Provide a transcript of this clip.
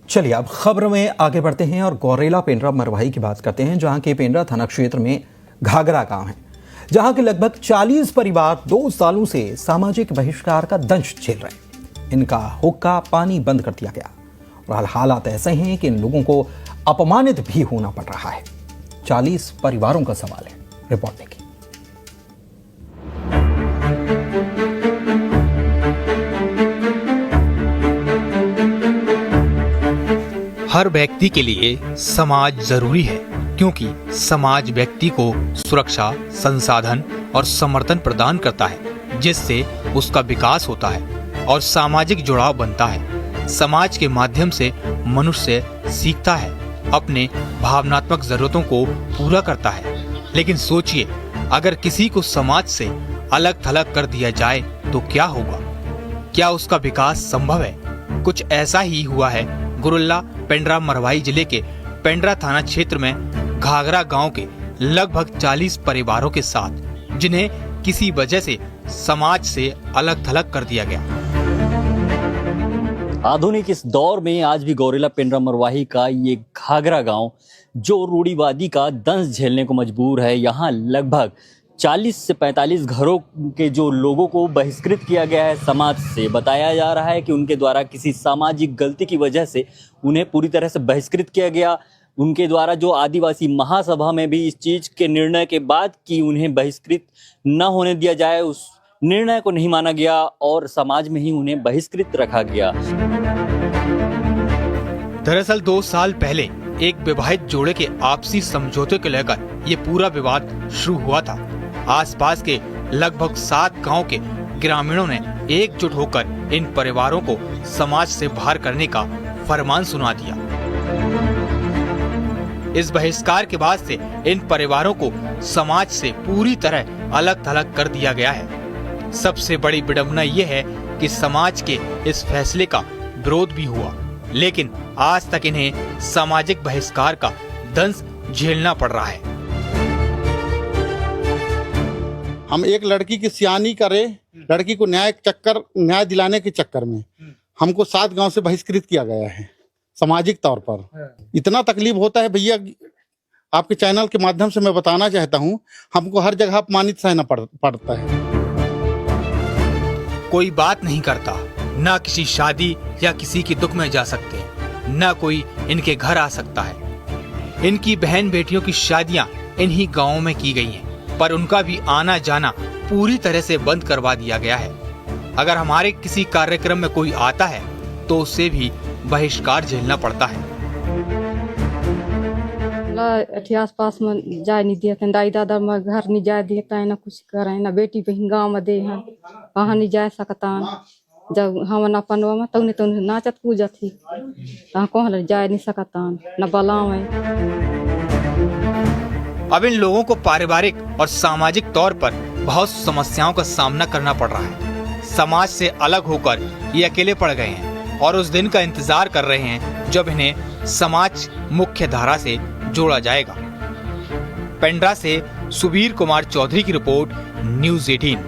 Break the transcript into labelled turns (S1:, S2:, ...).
S1: चलिए अब खबर में आगे बढ़ते हैं और गौरेला पेंड्रा मरवाही की बात करते हैं, जहां के पेंड्रा थाना क्षेत्र में घाघरा गांव है, जहां के लगभग 40 परिवार 2 सालों से सामाजिक बहिष्कार का दंश झेल रहे हैं। इनका हुक्का पानी बंद कर दिया गया और हालात ऐसे हैं कि इन लोगों को अपमानित भी होना पड़ रहा है। 40 परिवारों का सवाल है। रिपोर्ट देखिए।
S2: हर व्यक्ति के लिए समाज जरूरी है, क्योंकि समाज व्यक्ति को सुरक्षा, संसाधन और समर्थन प्रदान करता है, जिससे उसका विकास होता है और सामाजिक जुड़ाव बनता है। समाज के माध्यम से मनुष्य सीखता है, अपने भावनात्मक जरूरतों को पूरा करता है। लेकिन सोचिए, अगर किसी को समाज से अलग थलग कर दिया जाए तो क्या होगा? क्या उसका विकास संभव है? कुछ ऐसा ही हुआ है गौरेला पेंड्रा मरवाही जिले के पेंड्रा थाना क्षेत्र में घाघरा गांव के लगभग 40 परिवारों के साथ, जिन्हें किसी वजह से समाज से अलग थलग कर दिया गया।
S3: आधुनिक इस दौर में आज भी गौरेला पेंड्रा मरवाही का ये घाघरा गांव जो रूढ़िवादी का दंश झेलने को मजबूर है। यहाँ लगभग 40 से 45 घरों के जो लोगों को बहिष्कृत किया गया है समाज से। बताया जा रहा है कि उनके द्वारा किसी सामाजिक गलती की वजह से उन्हें पूरी तरह से बहिष्कृत किया गया। उनके द्वारा जो आदिवासी महासभा में भी इस चीज़ के निर्णय के बाद कि उन्हें बहिष्कृत न होने दिया जाए, उस निर्णय को नहीं माना गया और समाज में ही उन्हें बहिष्कृत रखा गया।
S2: दरअसल 2 साल पहले एक विवाहित जोड़े के आपसी समझौते को लेकर ये पूरा विवाद शुरू हुआ था। आसपास के लगभग 7 गांव के ग्रामीणों ने एकजुट होकर इन परिवारों को समाज से बाहर करने का फरमान सुना दिया। इस बहिष्कार के बाद से इन परिवारों को समाज से पूरी तरह अलग थलग कर दिया गया है। सबसे बड़ी विडंबना यह है कि समाज के इस फैसले का विरोध भी हुआ, लेकिन आज तक इन्हें सामाजिक बहिष्कार का दंश झेलना पड़ रहा है।
S4: हम एक लड़की की सियानी करे, लड़की को न्याय दिलाने के चक्कर में हमको 7 गांव से बहिष्कृत किया गया है सामाजिक तौर पर। इतना तकलीफ होता है भैया, आपके चैनल के माध्यम से मैं बताना चाहता हूं, हमको हर जगह अपमानित सहना पड़ता है।
S2: कोई बात नहीं करता, ना किसी शादी या किसी की दुख में जा सकते, ना कोई इनके घर आ सकता है। इनकी बहन बेटियों की शादियां इन्हीं गांवों में की गई हैं, पर उनका भी आना जाना पूरी तरह से बंद करवा दिया गया है। अगर हमारे किसी कार्यक्रम में कोई आता है तो उसे भी बहिष्कार झेलना पड़ता है।
S5: आस पास में जाए नहीं देते, दाई दादा में घर नहीं जाए देता है, ना कुछ करे, ना बेटी बहन गाँव में दे हैं, वहाँ नहीं जा सकता। जब हम अपन में तब तो नाचत पूजत थी, कहाँ जा नहीं सकता, न बलाव है।
S2: अब इन लोगों को पारिवारिक और सामाजिक तौर पर बहुत समस्याओं का सामना करना पड़ रहा है। समाज से अलग होकर ये अकेले पड़ गए हैं और उस दिन का इंतजार कर रहे हैं जब इन्हें समाज मुख्य धारा से जोड़ा जाएगा। पेंड्रा से सुबीर कुमार चौधरी की रिपोर्ट, न्यूज़ 18।